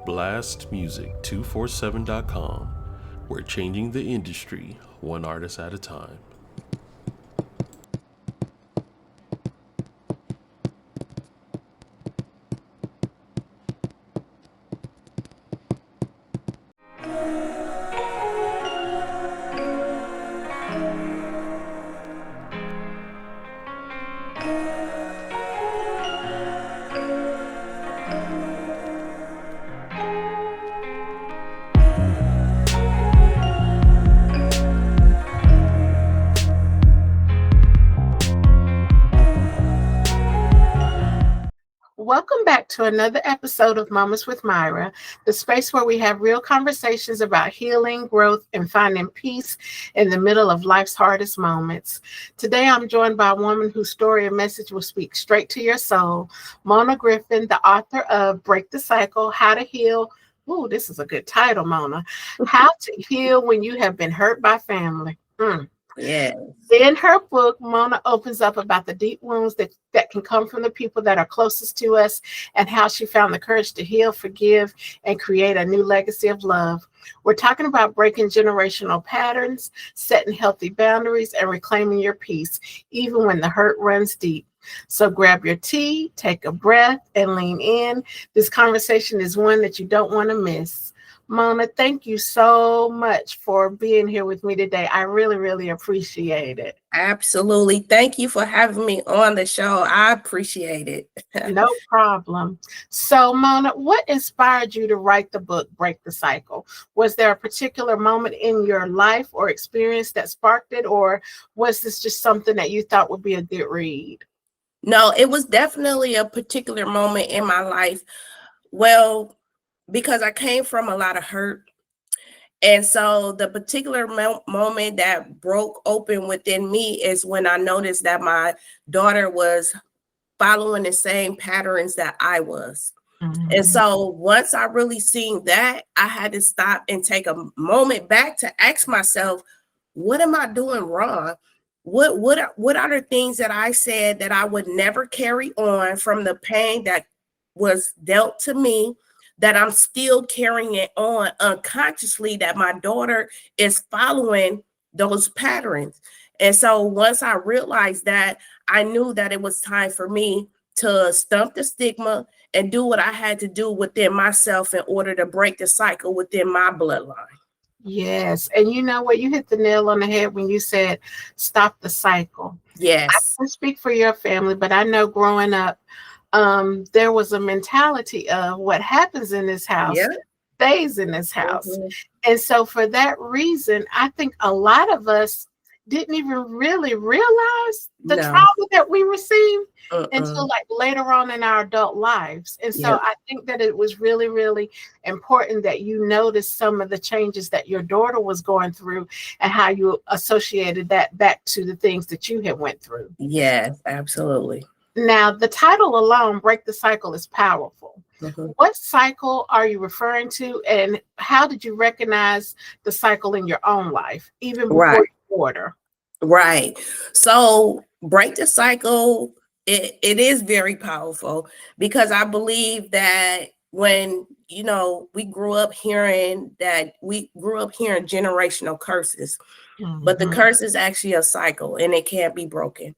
blastmusic247.com. We're changing the industry one artist at a time. Welcome back to another episode of Moments with Myra, the space where we have real conversations about healing, growth, and finding peace in the middle of life's hardest moments. Today, I'm joined by a woman whose story and message will speak straight to your soul, Mona Griffin, the author of Break the Cycle, How to Heal. Ooh, this is a good title, Mona. How to Heal When You Have Been Hurt by Family. Yeah. In her book, Mona opens up about the deep wounds that can come from the people that are closest to us and how she found the courage to heal, forgive, and create a new legacy of love. We're talking about breaking generational patterns, setting healthy boundaries, and reclaiming your peace, even when the hurt runs deep. So grab your tea, take a breath, and lean in. This conversation is one that you don't want to miss. Mona, thank you so much for being here with me today. I really, really appreciate it. Absolutely. Thank you for having me on the show. I appreciate it. No problem. So, Mona, what inspired you to write the book, Break the Cycle? Was there a particular moment in your life or experience that sparked it, or was this just something that you thought would be a good read? No, it was definitely a particular moment in my life. Well, because I came from a lot of hurt. And so the particular moment that broke open within me is when I noticed that my daughter was following the same patterns that I was. Mm-hmm. And so once I really seen that, I had to stop and take a moment back to ask myself, what am I doing wrong? What are the things that I said that I would never carry on from the pain that was dealt to me, that I'm still carrying it on unconsciously, that my daughter is following those patterns. And so once I realized that, I knew that it was time for me to stump the stigma and do what I had to do within myself in order to break the cycle within my bloodline. Yes. And you know what? You hit the nail on the head when you said stop the cycle. Yes. I can speak for your family, but I know growing up, there was a mentality of what happens in this house stays in this house. Mm-hmm. And so for that reason, I think a lot of us didn't even really realize the trauma that we received until like later on in our adult lives. And so I think that it was really, really important that you noticed some of the changes that your daughter was going through and how you associated that back to the things that you had went through. Yes, absolutely. Now, the title alone, Break the Cycle, is powerful. Mm-hmm. What cycle are you referring to, and how did you recognize the cycle in your own life, even before your order? Right. So break the cycle, it is very powerful, because I believe that when, we grew up hearing generational curses, but the curse is actually a cycle and it can't be broken.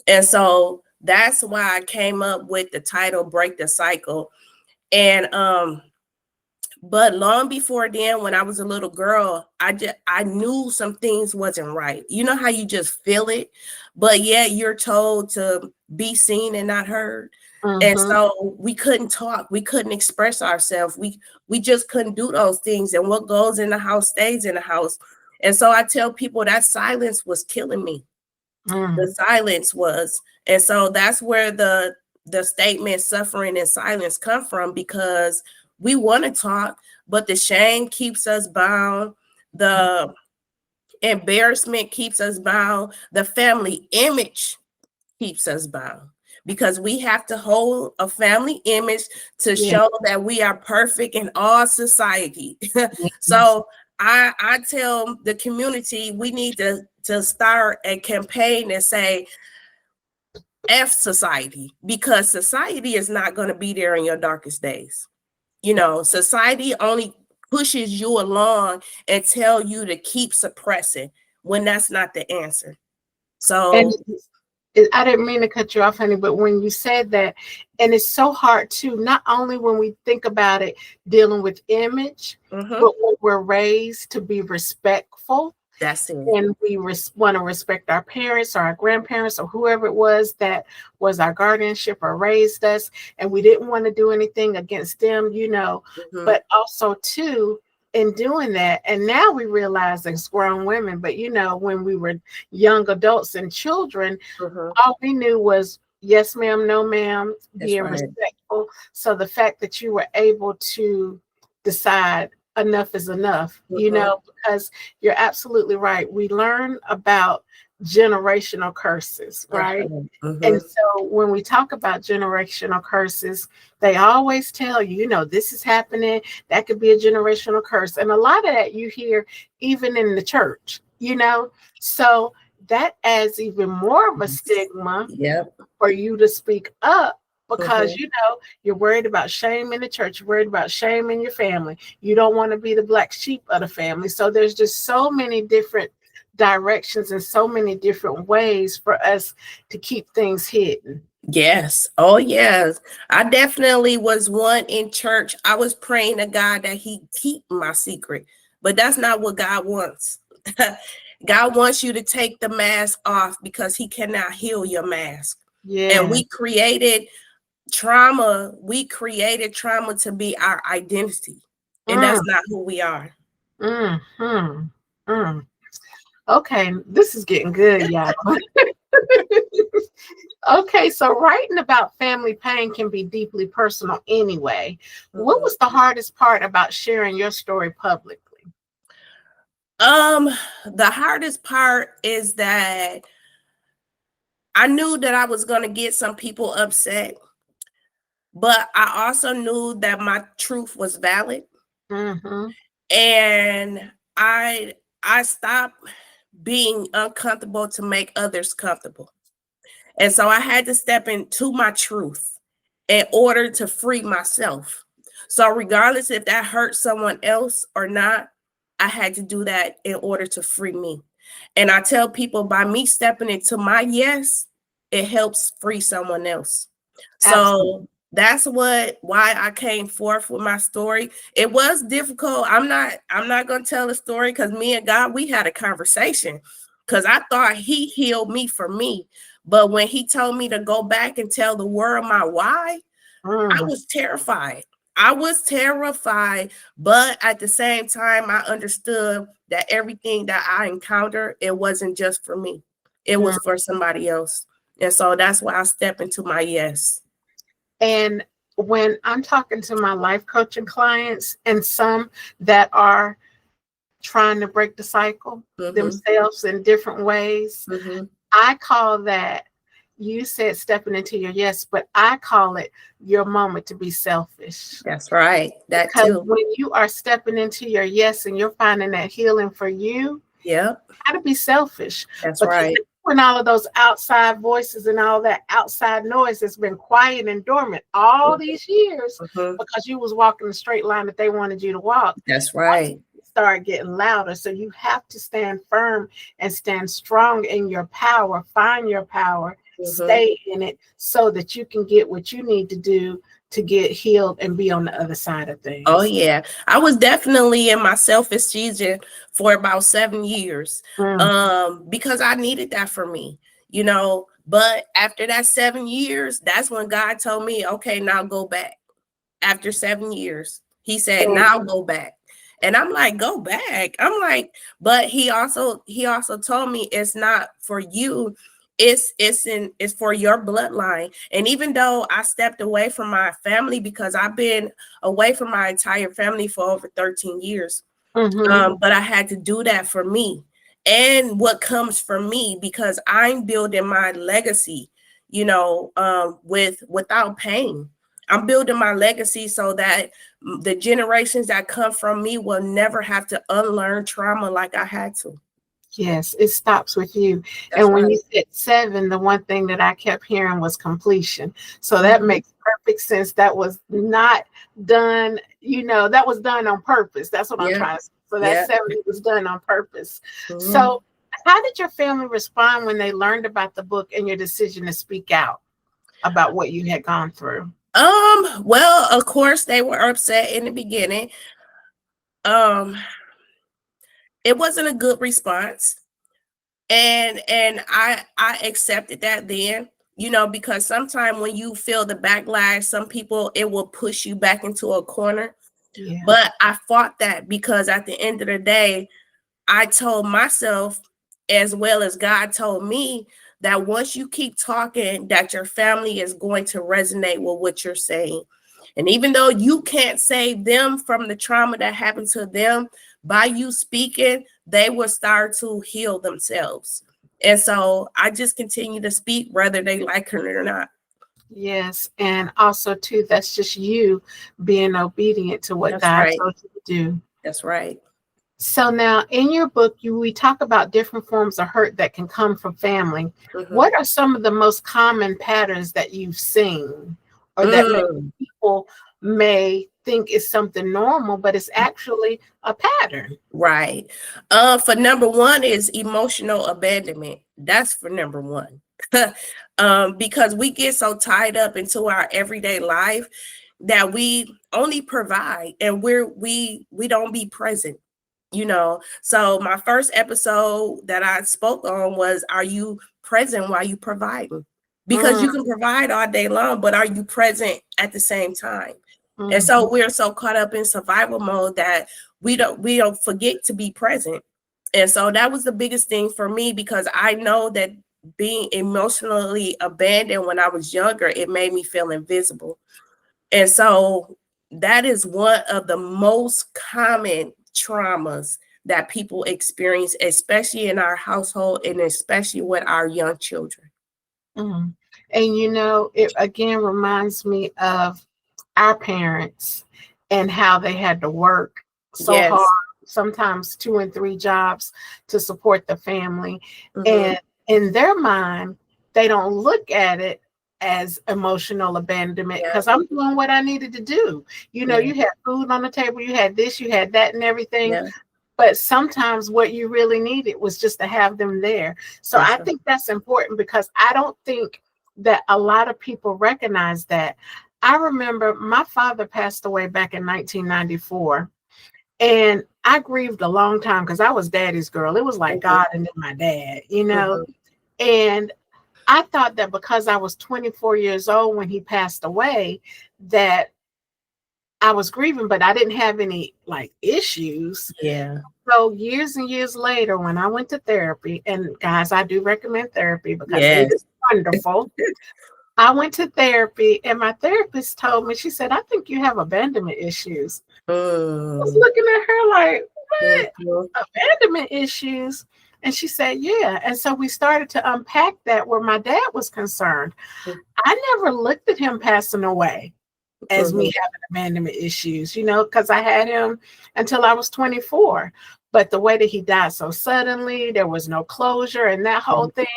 And so that's why I came up with the title Break the Cycle. And but long before then, when I was a little girl, I knew some things wasn't right. You know how you just feel it, but yet you're told to be seen and not heard. And so we couldn't talk, we couldn't express ourselves. We just couldn't do those things. And what goes in the house stays in the house. And so I tell people that silence was killing me. The silence was. And so that's where the statement suffering in silence come from, because we want to talk, but the shame keeps us bound. The embarrassment keeps us bound. The family image keeps us bound, because we have to hold a family image to show that we are perfect in all society. So I tell the community, we need to start a campaign and say, F society, because society is not going to be there in your darkest days. You know, society only pushes you along and tell you to keep suppressing when that's not the answer. And So I didn't mean to cut you off, honey, but when you said that, and it's so hard too, not only when we think about it dealing with image, but when we're raised to be respectful. That's it. And we want to respect our parents or our grandparents or whoever it was that was our guardianship or raised us. And we didn't want to do anything against them, you know, but also too, in doing that, and now we realize as grown women, but you know, when we were young adults and children, all we knew was yes, ma'am, no, ma'am, being respectful. So the fact that you were able to decide enough is enough, you know, because you're absolutely right. We learn about generational curses, right? And so when we talk about generational curses, they always tell you, you know, this is happening. That could be a generational curse. And a lot of that you hear even in the church, you know, so that adds even more of a stigma for you to speak up. Because you know you're worried about shame in the church, you're worried about shame in your family. You don't want to be the black sheep of the family. So there's just so many different directions and so many different ways for us to keep things hidden. Yes. Oh, yes. I definitely was one in church. I was praying to God that he keep my secret, but that's not what God wants. God wants you to take the mask off because he cannot heal your mask. Yeah. And we created trauma to be our identity, and that's not who we are. Okay, this is getting good, y'all. Okay, so writing about family pain can be deeply personal anyway. What was the hardest part about sharing your story publicly? The hardest part is that I knew that I was going to get some people upset, but I also knew that my truth was valid. And I stopped being uncomfortable to make others comfortable. And so I had to step into my truth in order to free myself. So regardless if that hurt someone else or not, I had to do that in order to free me. And I tell people by me stepping into my yes, it helps free someone else. So that's why I came forth with my story. It was difficult. I'm not going to tell the story because me and God, we had a conversation because I thought he healed me for me. But when he told me to go back and tell the world my why, I was terrified. But at the same time, I understood that everything that I encountered, it wasn't just for me. It was for somebody else. And so that's why I step into my yes. And when I'm talking to my life coaching clients and some that are trying to break the cycle themselves in different ways, I call that, you said stepping into your yes, but I call it your moment to be selfish. That's right. That because too. When you are stepping into your yes and you're finding that healing for you, you got to be selfish. That's right. When all of those outside voices and all that outside noise has been quiet and dormant all these years because you was walking the straight line that they wanted you to walk. That's right. Start getting louder. So you have to stand firm and stand strong in your power, find your power, stay in it so that you can get what you need to do to get healed and be on the other side of things. Oh, yeah. I was definitely in my selfish season for about 7 years because I needed that for me, you know. But after that 7 years, that's when God told me, okay, now go back. After 7 years, he said, now go back. And I'm like, go back. I'm like, but he also told me it's not for you. It's for your bloodline. And even though I stepped away from my family because I've been away from my entire family for over 13 years, but I had to do that for me and what comes from me because I'm building my legacy, you know, without pain. I'm building my legacy so that the generations that come from me will never have to unlearn trauma like I had to. Yes, it stops with you. That's And when right. you said 7, the one thing that I kept hearing was completion. So that makes perfect sense. That was not done, that was done on purpose. That's what I'm Yeah. trying to say. So that Yeah. 7 was done on purpose. Mhm. So how did your family respond when they learned about the book and your decision to speak out about what you had gone through? Well, of course they were upset in the beginning. Um, it wasn't a good response. And I accepted that then, because sometimes when you feel the backlash, some people, it will push you back into a corner. Yeah. But I fought that because at the end of the day, I told myself, as well as God told me, that once you keep talking, that your family is going to resonate with what you're saying. And even though you can't save them from the trauma that happened to them, by you speaking, they will start to heal themselves. And so I just continue to speak, whether they like it or not. Yes. And also, too, that's just you being obedient to what That's God right. told you to do. That's right. So now in your book, we talk about different forms of hurt that can come from family. Mhm. What are some of the most common patterns that you've seen, or that people may think is something normal, but it's actually a pattern? Right. For number one is emotional abandonment. That's for number one. Because we get so tied up into our everyday life that we only provide and we don't be present. So my first episode that I spoke on was, are you present while you providing? Because you can provide all day long, but are you present at the same time? And so we're so caught up in survival mode that we don't forget to be present. And so that was the biggest thing for me, because I know that being emotionally abandoned when I was younger, it made me feel invisible. And so that is one of the most common traumas that people experience, especially in our household and especially with our young children. And it again reminds me of our parents and how they had to work so Yes. hard, sometimes 2 and 3 jobs to support the family. Mhm. And in their mind, they don't look at it as emotional abandonment, because I'm doing what I needed to do. You had food on the table, you had this, you had that, and everything. Yeah. But sometimes what you really needed was just to have them there. So I think that's important, because I don't think that a lot of people recognize that. I remember my father passed away back in 1994. And I grieved a long time because I was daddy's girl. It was like God and then my dad, And I thought that because I was 24 years old when he passed away, that I was grieving, but I didn't have any issues. Yeah. So years and years later, when I went to therapy, and guys, I do recommend therapy because it is wonderful. I went to therapy, and my therapist told me, she said, I think you have abandonment issues. I was looking at her like, what? Abandonment issues? And she said, yeah. And so we started to unpack that where my dad was concerned. I never looked at him passing away as me having abandonment issues, because I had him until I was 24. But the way that he died so suddenly, there was no closure and that whole thing.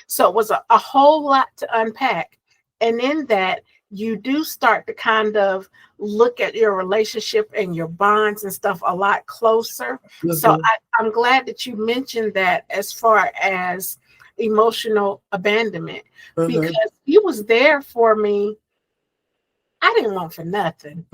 So it was a whole lot to unpack. And in that, you do start to kind of look at your relationship and your bonds and stuff a lot closer. So I'm glad that you mentioned that as far as emotional abandonment, because he was there for me. I didn't want for nothing.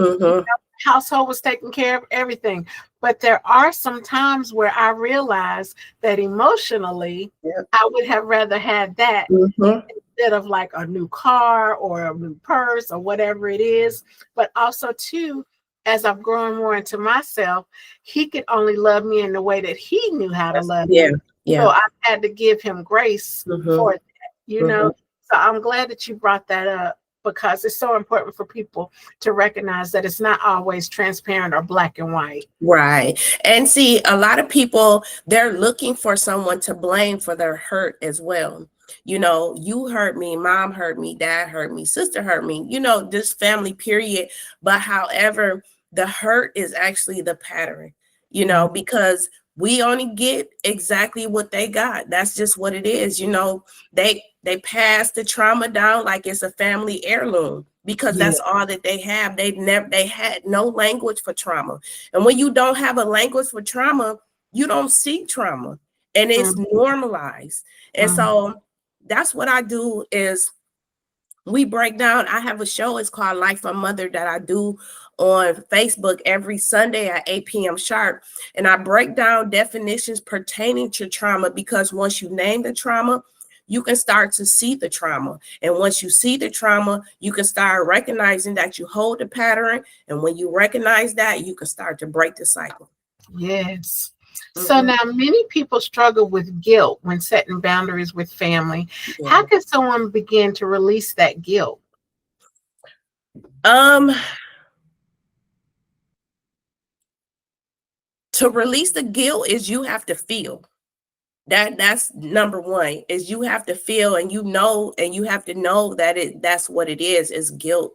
Household was taking care of everything. But there are some times where I realized that emotionally, I would have rather had that instead of like a new car or a new purse or whatever it is. But also, too, as I've grown more into myself, he could only love me in the way that he knew how to love me. So I had to give him grace for that, So I'm glad that you brought that up, because it's so important for people to recognize that it's not always transparent or black and white. Right. And see, a lot of people, they're looking for someone to blame for their hurt as well. You hurt me, mom hurt me, dad hurt me, sister hurt me, this family period. But however, the hurt is actually the pattern, because we only get exactly what they got. That's just what it is. They pass the trauma down like it's a family heirloom, because Yeah. that's all that they have. They had no language for trauma. And when you don't have a language for trauma, you don't see trauma, and it's normalized. And so that's what I do is we break down. I have a show, it's called Life of Mother, that I do on Facebook every Sunday at 8 p.m. sharp. And I break down definitions pertaining to trauma, because once you name the trauma, you can start to see the trauma. And once you see the trauma, you can start recognizing that you hold the pattern. And when you recognize that, you can start to break the cycle. Yes. So now many people struggle with guilt when setting boundaries with family. Yeah. How can someone begin to release that guilt? To release the guilt is you have to feel. That's number one, is you have to feel, and you have to know that that's what it is guilt.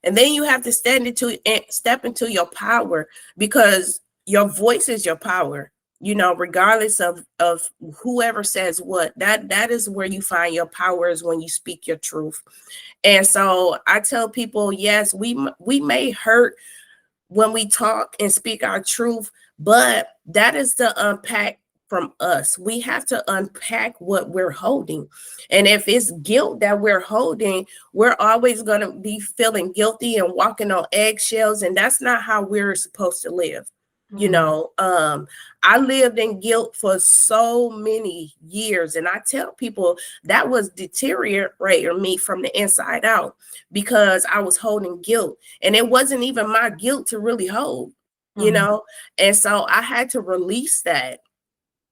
And then you have to step into your power, because your voice is your power, regardless of whoever says what. That is where you find your power, is when you speak your truth. And so I tell people, yes, we may hurt when we talk and speak our truth, but that is to unpack from us. We have to unpack what we're holding. And if it's guilt that we're holding, we're always going to be feeling guilty and walking on eggshells. And that's not how we're supposed to live. I lived in guilt for so many years, and I tell people that was deteriorating me from the inside out, because I was holding guilt, and it wasn't even my guilt to really hold, and so I had to release that.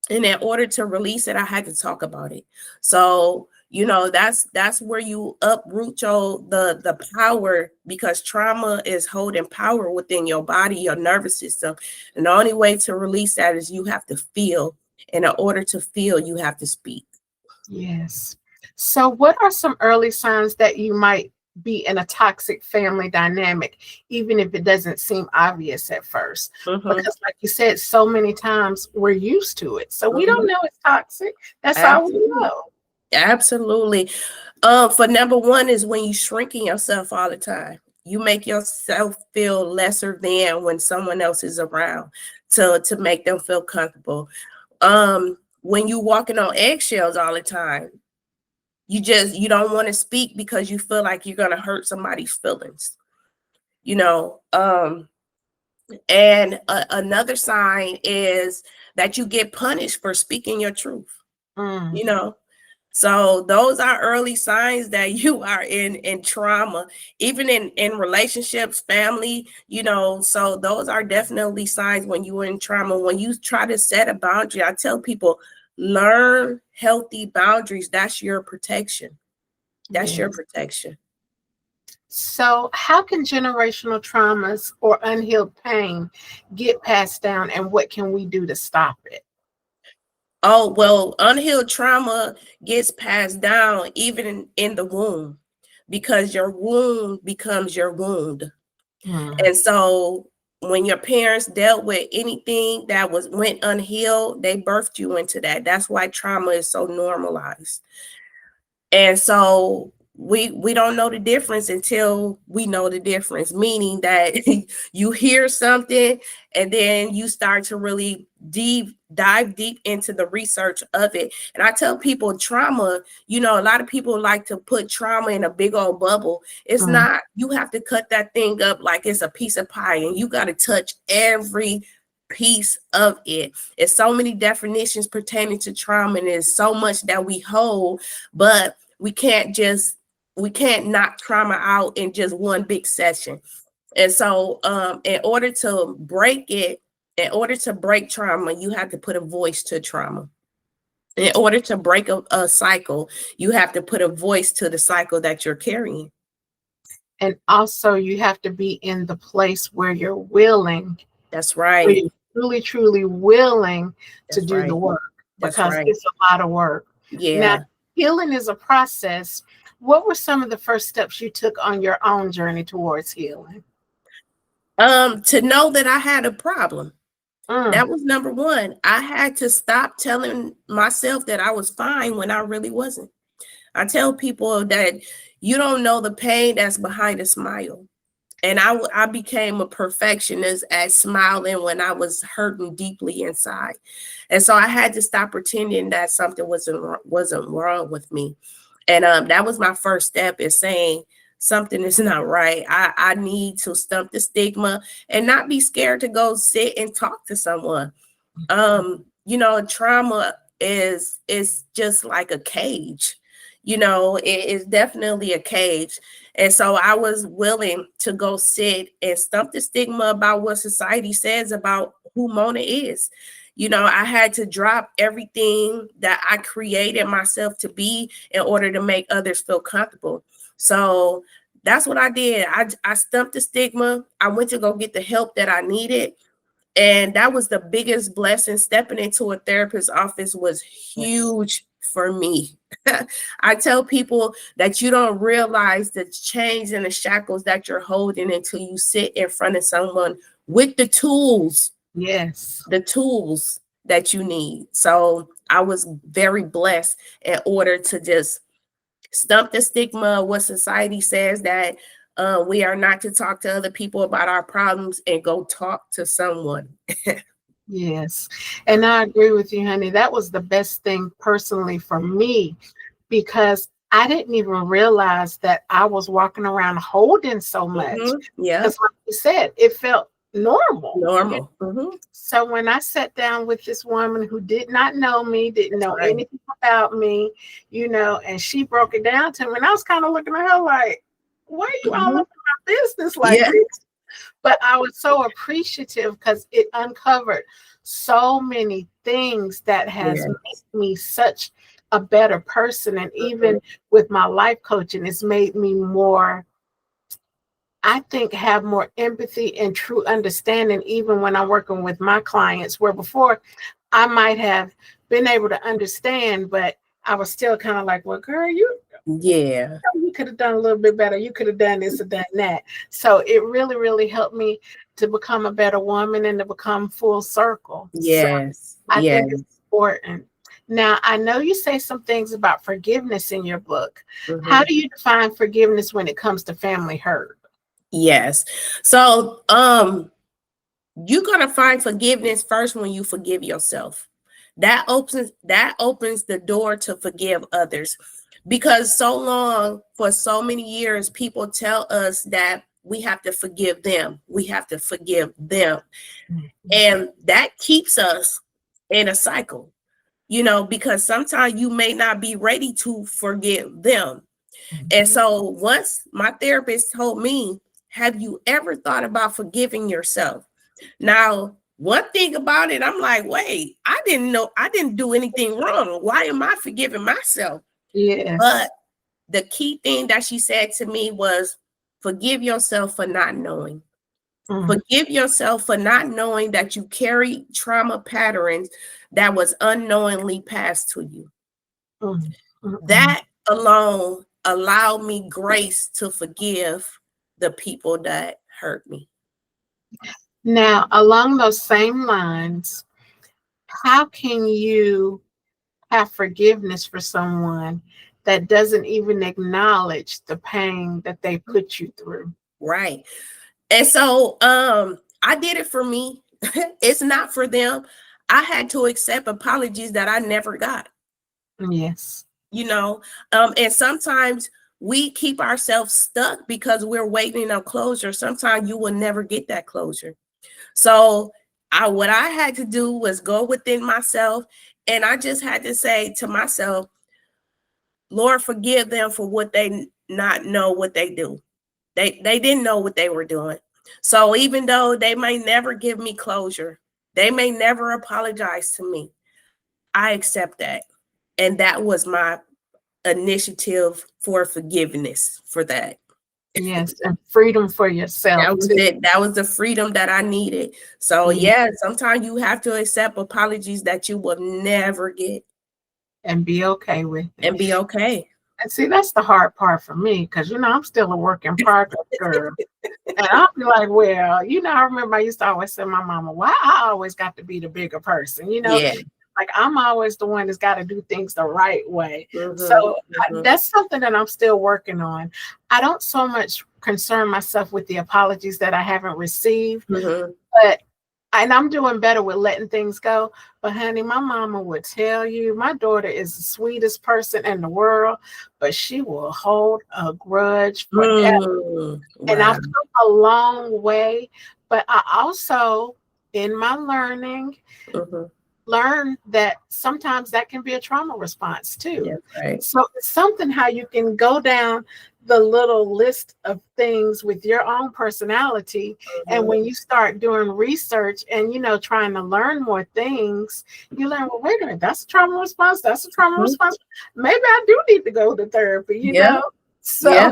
And in order to release it, I had to talk about it. So, that's where you uproot the power, because trauma is holding power within your body, your nervous system. And the only way to release that is you have to feel. And in order to feel, you have to speak. Yes. So what are some early signs that you might be in a toxic family dynamic, even if it doesn't seem obvious at first? Because like you said, so many times we're used to it. So we don't know it's toxic. That's all we know. Absolutely. For number one is when you shrinking yourself all the time. You make yourself feel lesser than when someone else is around to make them feel comfortable. When you walking on eggshells all the time, you don't want to speak because you feel like you're going to hurt somebody's feelings, and another sign is that you get punished for speaking your truth, So those are early signs that you are in trauma, even in relationships, family, so those are definitely signs when you're in trauma. When you try to set a boundary, I tell people, learn healthy boundaries. That's your protection. That's your protection. So how can generational traumas or unhealed pain get passed down, and what can we do to stop it? Oh, well, unhealed trauma gets passed down even in the womb, because your womb becomes your wound. And so when your parents dealt with anything that went unhealed, they birthed you into that. That's why trauma is so normalized. And so we don't know the difference until we know the difference, meaning that you hear something and then you start to really dive deep into the research of it. And I tell people, trauma, a lot of people like to put trauma in a big old bubble. It's not. You have to cut that thing up like it's a piece of pie, and you got to touch every piece of it. It's so many definitions pertaining to trauma, and there's so much that we hold, but we can't knock trauma out in just one big session. And so in order to break trauma, you have to put a voice to trauma. In order to break a cycle, you have to put a voice to the cycle that you're carrying. And also you have to be in the place where you're willing. That's right. Where you're truly, truly willing to do the work, because it's a lot of work. Yeah. Now, healing is a process. What were some of the first steps you took on your own journey towards healing? To know that I had a problem. That was number one. I had to stop telling myself that I was fine when I really wasn't. I tell people that you don't know the pain that's behind a smile. And I became a perfectionist at smiling when I was hurting deeply inside. And so I had to stop pretending that something wasn't wrong with me. And that was my first step, is saying something is not right. I need to stump the stigma and not be scared to go sit and talk to someone. Trauma is just like a cage. It is definitely a cage. And so I was willing to go sit and stump the stigma about what society says about who Mona is. I had to drop everything that I created myself to be in order to make others feel comfortable. So that's what I did. I stumped the stigma. I went to go get the help that I needed. And that was the biggest blessing. Stepping into a therapist's office was huge for me. I tell people that you don't realize the chains and the shackles that you're holding until you sit in front of someone with the tools. Yes. The tools that you need. So I was very blessed in order to just stump the stigma of what society says, that we are not to talk to other people about our problems, and go talk to someone. Yes. And I agree with you, honey. That was the best thing personally for me, because I didn't even realize that I was walking around holding so much. Yeah. Because like you said, it felt normal. So when I sat down with this woman who did not know me, didn't know anything about me, and she broke it down to me, and I was kind of looking at her like, why are you all up in my business like this? But I was so appreciative because it uncovered so many things that has made me such a better person. And even with my life coaching, it's made me more, I think, have more empathy and true understanding, even when I'm working with my clients, where before I might have been able to understand, but I was still kind of like, well, girl, you could have done a little bit better. You could have done this or done that. So it really, really helped me to become a better woman and to become full circle. Yes. So I think it's important. Now, I know you say some things about forgiveness in your book. How do you define forgiveness when it comes to family hurt? Yes. So you're going to find forgiveness first when you forgive yourself. That opens the door to forgive others. Because for so many years, people tell us that we have to forgive them. We have to forgive them. And that keeps us in a cycle, because sometimes you may not be ready to forgive them. And so once my therapist told me, have you ever thought about forgiving yourself? Now, one thing about it, I'm like, wait, I didn't do anything wrong. Why am I forgiving myself? Yes. But the key thing that she said to me was, forgive yourself for not knowing. Forgive yourself for not knowing that you carry trauma patterns that was unknowingly passed to you. That alone allowed me grace to forgive the people that hurt me. Now, along those same lines, how can you have forgiveness for someone that doesn't even acknowledge the pain that they put you through? Right. And so I did it for me. It's not for them. I had to accept apologies that I never got. Yes. And sometimes we keep ourselves stuck because we're waiting on closure. Sometimes you will never get that closure. So what I had to do was go within myself, and I just had to say to myself, Lord, forgive them for what they not know what they do. They didn't know what they were doing. So even though they may never give me closure, they may never apologize to me, I accept that. And that was my initiative for forgiveness for that. Yes, and freedom for yourself. That was it. That was the freedom that I needed. So sometimes you have to accept apologies that you will never get. And be okay with it. And be okay. And see, that's the hard part for me, because I'm still a work in progress, girl. And I'll be like, well, I remember I used to always say to my mama, why I always got to be the bigger person, Yeah. like I'm always the one that's got to do things the right way. So Mm-hmm. that's something that I'm still working on. I don't so much concern myself with the apologies that I haven't received, Mm-hmm. but and I'm doing better with letting things go. But honey, my mama would tell you, my daughter is the sweetest person in the world, but she will hold a grudge forever. And Wow. I've come a long way, but I also, in my learning, Mm-hmm. learn that sometimes that can be a trauma response too. That's right. So it's something how you can go down the little list of things with your own personality. And Mm-hmm. when you start doing research and, trying to learn more things, you learn, well, wait a minute, that's a trauma response. That's a trauma response. Maybe I do need to go to therapy, Yeah. So Yeah.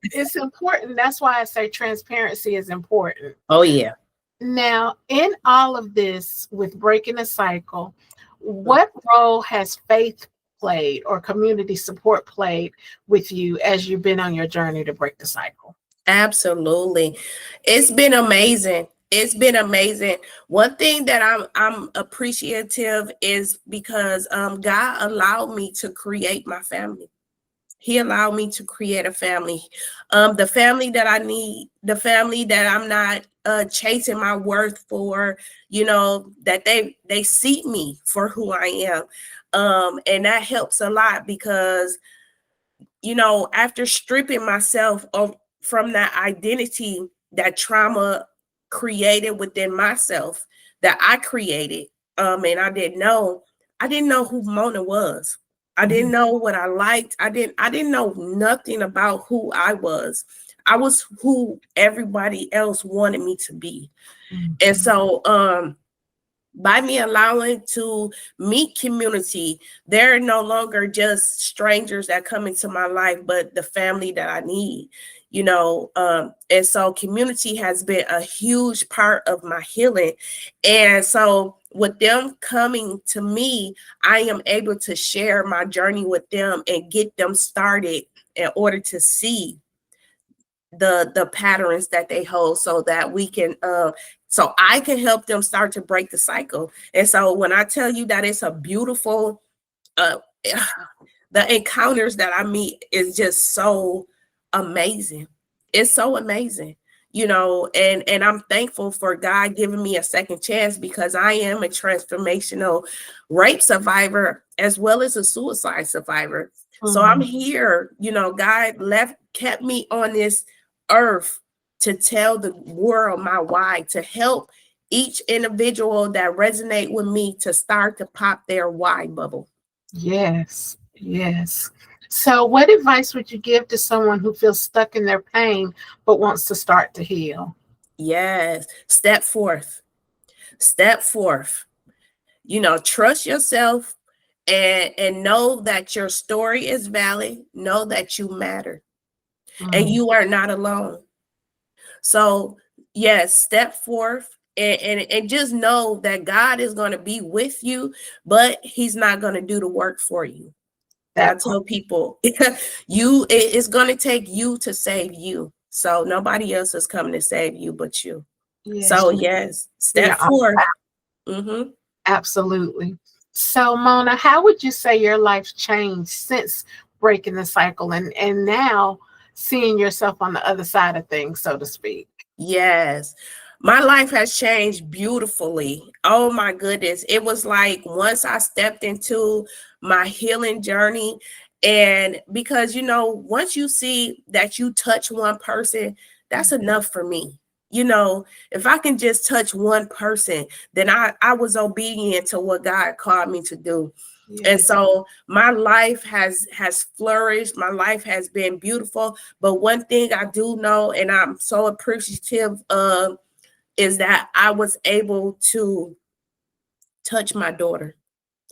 it's important. That's why I say transparency is important. Oh yeah. Now, in all of this with breaking the cycle, what role has faith played or community support played with you as you've been on your journey to break the cycle? Absolutely. It's been amazing. It's been amazing. One thing that I'm appreciative is because God allowed me to create my family. He allowed me to create a family. The family that I need, the family that I'm not chasing my worth for, that they see me for who I am. And that helps a lot because after stripping myself from that identity that trauma created within myself, that I created, and I didn't know who Mona was. I didn't know what I liked. I didn't know nothing about who I was. I was who everybody else wanted me to be. And so by me allowing to meet community, they're no longer just strangers that come into my life, but the family that I need, and so community has been a huge part of my healing. And so with them coming to me, I am able to share my journey with them and get them started in order to see the patterns that they hold so that we can so I can help them start to break the cycle. And so when I tell you that it's a beautiful uh the encounters that I meet is just so amazing. It's so amazing. And I'm thankful for God giving me a second chance because I am a transformational rape survivor as well as a suicide survivor. So I'm here, God kept me on this earth to tell the world my why, to help each individual that resonate with me to start to pop their why bubble. Yes, yes. So, what advice would you give to someone who feels stuck in their pain but wants to start to heal? Yes. Step forth. Step forth. Trust yourself and know that your story is valid. Know that you matter and you are not alone. So, yes, step forth and just know that God is going to be with you, but he's not going to do the work for you. I tell people it's going to take you to save you. So nobody else is coming to save you but you. Yes. So yes, step Yeah, forth. absolutely. So, Mona, how would you say your life's changed since breaking the cycle and now seeing yourself on the other side of things, so to speak? Yes. My life has changed beautifully. Oh my goodness. It was like once I stepped into my healing journey, and because once you see that you touch one person, that's enough for me. If I can just touch one person, then I was obedient to what God called me to do. And so my life has flourished. My life has been beautiful. But one thing I do know, and I'm so appreciative of, is that I was able to touch my daughter.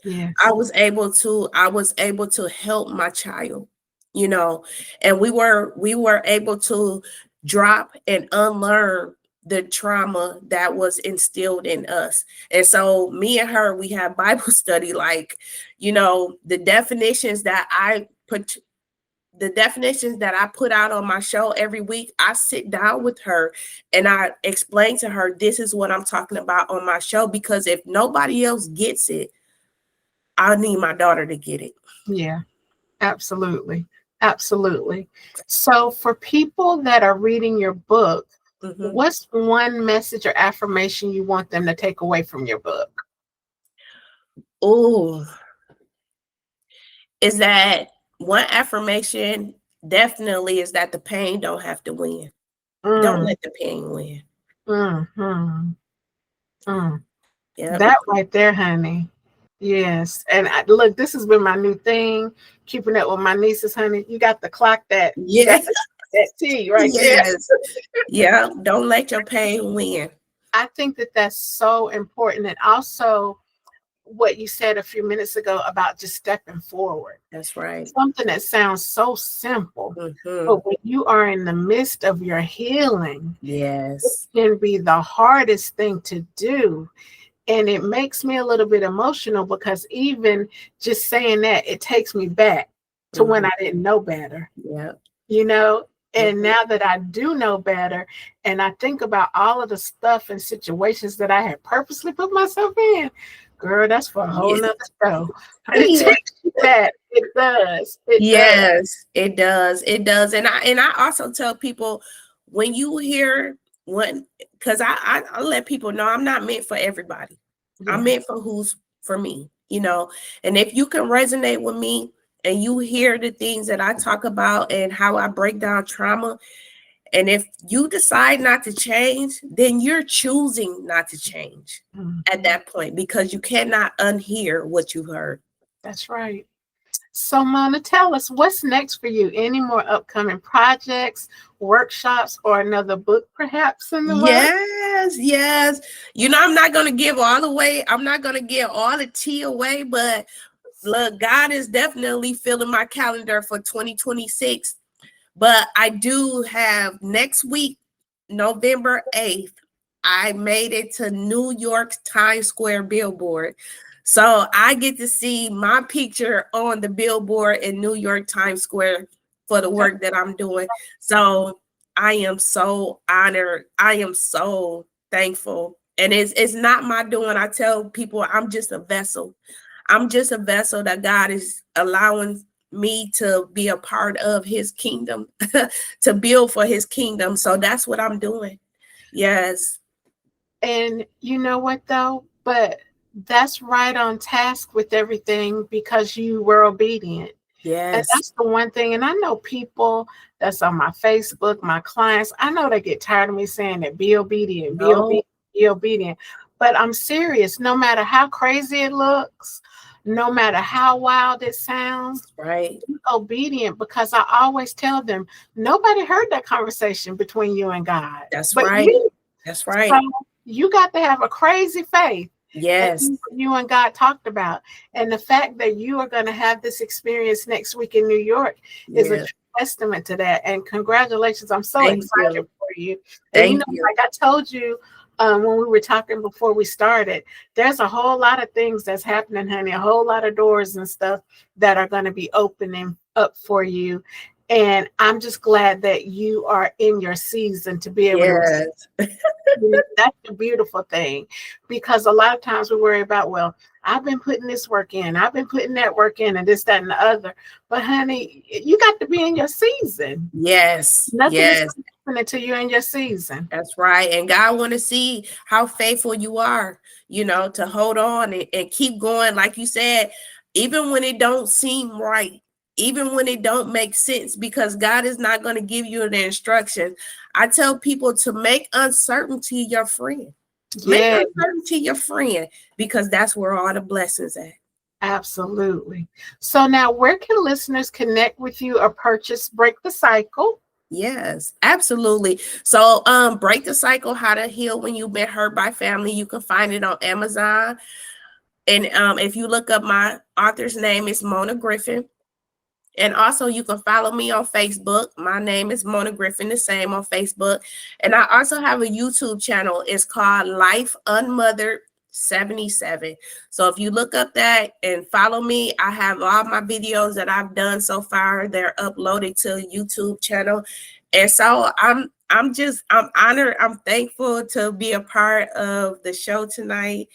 Yes. I was able to help my child, and we were able to drop and unlearn the trauma that was instilled in us. And so me and her, we had Bible study, like, the definitions that I put the definitions that I put out on my show every week, I sit down with her and I explain to her, this is what I'm talking about on my show, because if nobody else gets it, I need my daughter to get it. Yeah, absolutely. Absolutely. So for people that are reading your book, what's one message or affirmation you want them to take away from your book? Oh, is that one affirmation definitely is that the pain don't have to win. Don't let the pain win. Yep. That right there, honey. Yes. And look, this has been my new thing, keeping up with my nieces, honey. You got the clock that, Yes. that T right Yes. Yeah. Don't let your pain win. I think that that's so important. And also what you said a few minutes ago about just stepping forward. That's right. Something that sounds so simple, but when you are in the midst of your healing, yes, it can be the hardest thing to do. And it makes me a little bit emotional because even just saying that, it takes me back to when I didn't know better. Yeah. You know, and now that I do know better, and I think about all of the stuff and situations that I had purposely put myself in, girl, that's for a whole nother show. It takes you back. It does. It does. It does. And I also tell people, when you hear one, because I let people know I'm not meant for everybody. Yeah. I'm meant for who's for me, you know. And if you can resonate with me and you hear the things that I talk about and how I break down trauma, and if you decide not to change, then you're choosing not to change at that point, because you cannot unhear what you heard. That's right. So, Mona, tell us, what's next for you? Any more upcoming projects, workshops, or another book perhaps in the works? Yes. You know, I'm not going to give all away. I'm not going to give all the tea away, but look, God is definitely filling my calendar for 2026. But I do have next week, November 8th, I made it to New York Times Square billboard. So I get to see my picture on the billboard in New York Times Square for the work that I'm doing. So I am so honored. I am so thankful. And it's not my doing. I tell people I'm just a vessel. I'm just a vessel that God is allowing me to be a part of his kingdom, to build for his kingdom. So that's what I'm doing. Yes. And you know what though? But that's right on task with everything because you were obedient. Yes. And that's the one thing. And I know people that's on my Facebook, my clients, I know they get tired of me saying that be obedient, be obedient, be obedient. But I'm serious. No matter how crazy it looks, no matter how wild it sounds, right, be obedient, because I always tell them nobody heard that conversation between you and God. That's right. That's right. So you got to have a crazy faith. Yes. You and God talked about. And the fact that you are going to have this experience next week in New York is a testament to that. And congratulations. I'm so excited for you. And you know, like I told you when we were talking before we started, there's a whole lot of things that's happening, honey, a whole lot of doors and stuff that are going to be opening up for you. And I'm just glad that you are in your season to be able to. That's the beautiful thing, because a lot of times we worry about, well, I've been putting this work in, I've been putting that work in, and this, that, and the other. But honey, you got to be in your season. Yes. Nothing is happening until you're in your season. That's right. And God want to see how faithful you are, you know, to hold on and keep going. Like you said, even when it don't seem right, even when it don't make sense, because God is not going to give you the instruction. I tell people to make uncertainty your friend. Make uncertainty your friend, because that's where all the blessings at. Absolutely. So now, where can listeners connect with you or purchase Break the Cycle? Yes, absolutely. So Break the Cycle, How to Heal When You've Been Hurt by Family. You can find it on Amazon. And if you look up, my author's name is Mona Griffin. And also you can follow me on Facebook. My name is Mona Griffin, the same on Facebook. And I also have a YouTube channel. It's called Life Unmothered 77. So if you look up that and follow me, I have all my videos that I've done so far. They're uploaded to a YouTube channel. And so I'm honored. I'm thankful to be a part of the show tonight.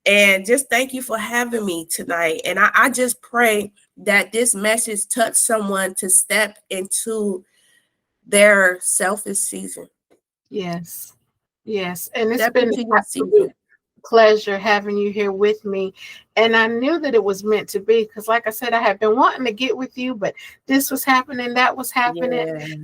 And just thank you for having me tonight. And I just pray that this message touch someone to step into their selfish season. Yes. Yes. And it's Step been into an your absolute season. pleasure having you here with me. And I knew that it was meant to be, because like I said, I had been wanting to get with you, but this was happening, that was happening. Yeah.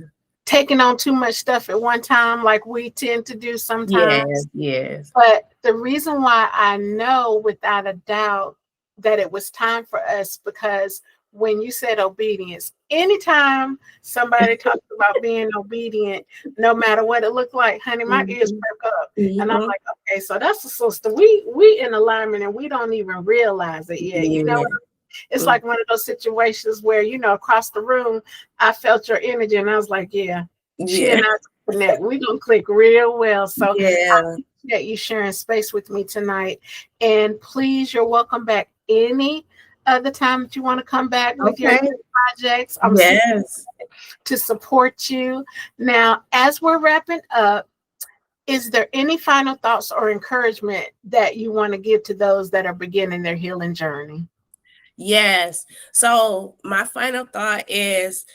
Taking on too much stuff at one time, like we tend to do sometimes. Yes. But the reason why I know without a doubt that it was time for us, because when you said obedience, anytime somebody talks about being obedient, no matter what it looked like, honey, my ears perk up. And I'm like, okay, so that's a sister. We in alignment and we don't even realize it yet. You know, it's like one of those situations where, you know, across the room, I felt your energy and I was like, yeah, she and I connect. We gonna click real well. So I appreciate you sharing space with me tonight. And please, you're welcome back any other time that you want to come back with your projects. I'm to support you. Now, as we're wrapping up, is there any final thoughts or encouragement that you want to give to those that are beginning their healing journey? Yes. So my final thought is,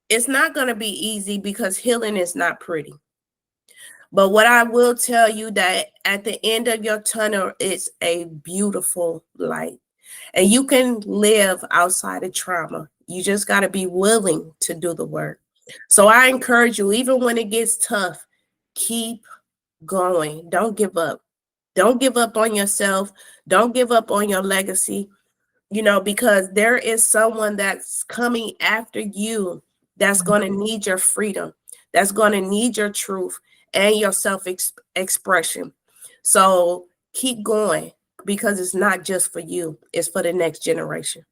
it's not going to be easy because healing is not pretty. But what I will tell you, that at the end of your tunnel, it's a beautiful light. And you can live outside of trauma. You just got to be willing to do the work. So I encourage you, even when it gets tough, keep going. Don't give up. Don't give up on yourself. Don't give up on your legacy. You know, because there is someone that's coming after you that's going to need your freedom, that's going to need your truth and your self-expression. So keep going, because it's not just for you, it's for the next generation.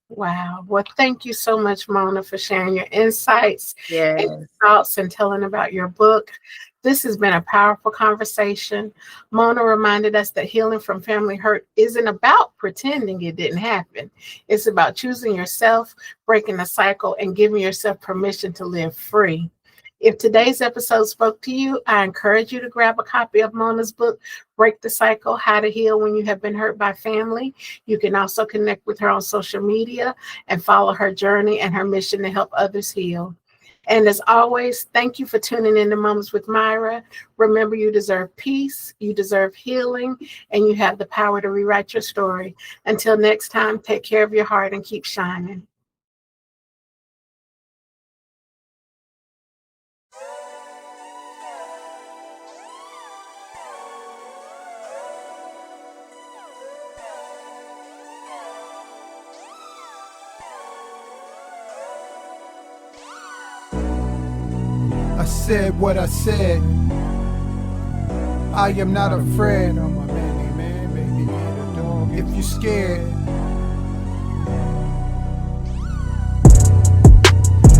Wow. Well, thank you so much, Mona, for sharing your insights and thoughts and telling about your book. This has been a powerful conversation. Mona reminded us that healing from family hurt isn't about pretending it didn't happen. It's about choosing yourself, breaking the cycle, and giving yourself permission to live free. If today's episode spoke to you, I encourage you to grab a copy of Mona's book, Break the Cycle, How to Heal When You Have Been Hurt by Family. You can also connect with her on social media and follow her journey and her mission to help others heal. And as always, thank you for tuning in to Moments with Myra. Remember, you deserve peace, you deserve healing, and you have the power to rewrite your story. Until next time, take care of your heart and keep shining. I said what I said. I am not afraid. I'm a manly man, baby, get a dog if you scared.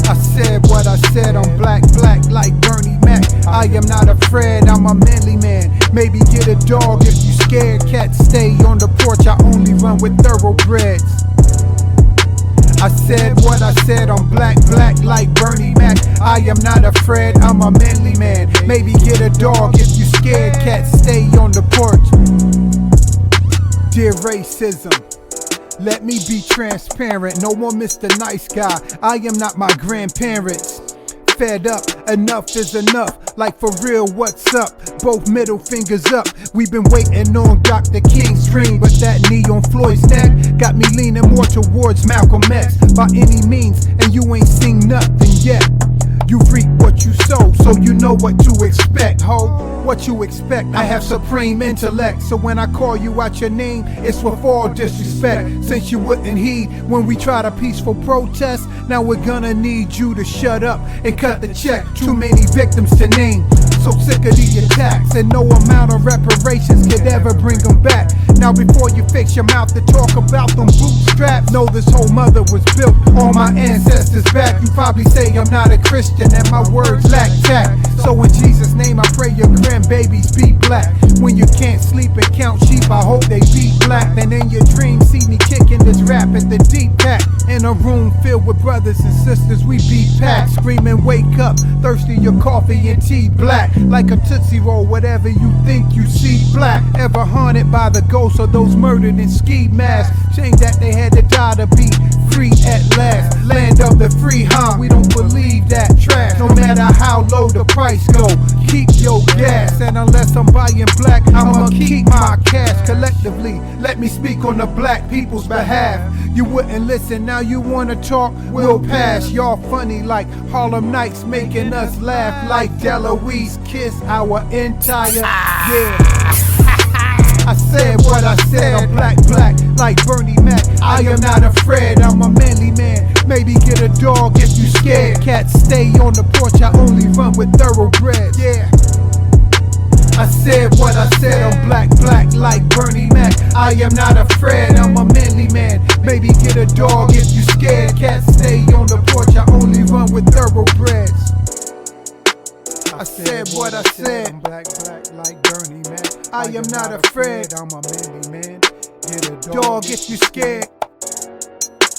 I said what I said, I'm black like Bernie Mac. I am not afraid, I'm a manly man. Maybe get a dog if you scared. Cats stay on the porch, I only run with thoroughbreds. I said what I said, I'm black like Bernie Mac. I am not afraid, I'm a manly man. Maybe get a dog if you scared. Cats stay on the porch. Dear racism, let me be transparent. No one Mr. Nice Guy, I am not my grandparents. Fed up, enough is enough. Like for real, what's up? Both middle fingers up. We've been waiting on Dr. King's dream, but that knee on Floyd's neck got me leaning more towards Malcolm X. By any means, and you ain't seen nothing yet. You reap what you sow, so you know what to expect, ho. What you expect, I have supreme intellect. So when I call you out your name, it's with all disrespect. Since you wouldn't heed when we tried a peaceful protest, now we're gonna need you to shut up and cut the check. Too many victims to name, so sick of the attacks, and no amount of reparations could ever bring them back. Now before you fix your mouth to talk about them bootstraps, know this whole mother was built on my ancestors' back. You probably say I'm not a Christian and my words lack tact. So in Jesus' name I pray your grandbabies be black. When you can't sleep and count sheep rap, I hope they beat black. And in your dreams see me kicking this rap at the deep pack. In a room filled with brothers and sisters, we beat pack. Screaming, wake up, thirsty your coffee and tea black. Like a Tootsie Roll, whatever you think you see black. Ever haunted by the ghosts of those murdered in ski masks. Shame that they had to die to be free at last. Land of the free, huh? We don't believe that trash. No matter how low the price go, keep your gas. And unless I'm buying black, I'ma keep my cash. Collectively, let me speak on the black people's behalf. You wouldn't listen, now you wanna talk, we'll pass. Y'all funny like Harlem Nights, making us laugh like Deloise Kiss our entire, yeah. I said what I said, I'm black, like Bernie Mac. I am not afraid, I'm a manly man. Maybe get a dog if you scared. Cats stay on the porch, I only run with thoroughbreds, yeah. I said what I said, I'm black, like Bernie Mac. I am not afraid, I'm a manly man. Maybe get a dog if you scared. Cats stay on the porch, I only run with thoroughbreds. I said what I said, I'm black, like Bernie Mac. I am not afraid, I'm a manly man. Get a dog if you scared.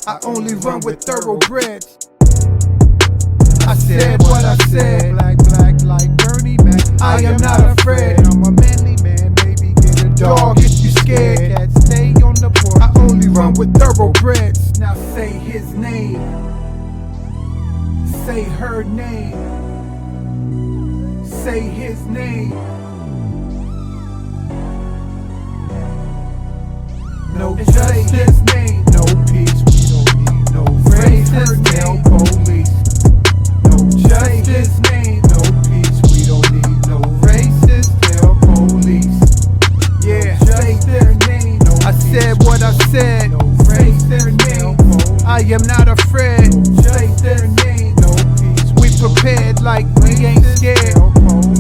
I only run with thoroughbreds. I said what I said, black, like Bernie Mac. I am not afraid, I'm a manly man. Maybe get a dog if you scared. Cats stay on the porch, I only run with thoroughbreds. Now say his name, say her name. Say his name. No justice, name. No peace, we don't need no race. Her name, police. No justice, name. No peace, we don't need no racist. Tell police. Yeah, say their name. I said what I said. No race, their name. I am not afraid. Say their name. No peace. We prepared like we ain't scared.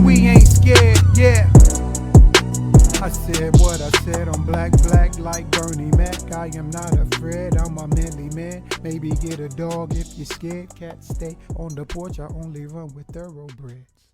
We ain't scared, yeah. I said what I said, I'm black, like Bernie Mac. I am not afraid, I'm a manly man. Maybe get a dog if you're scared. Cats stay on the porch, I only run with thoroughbreds.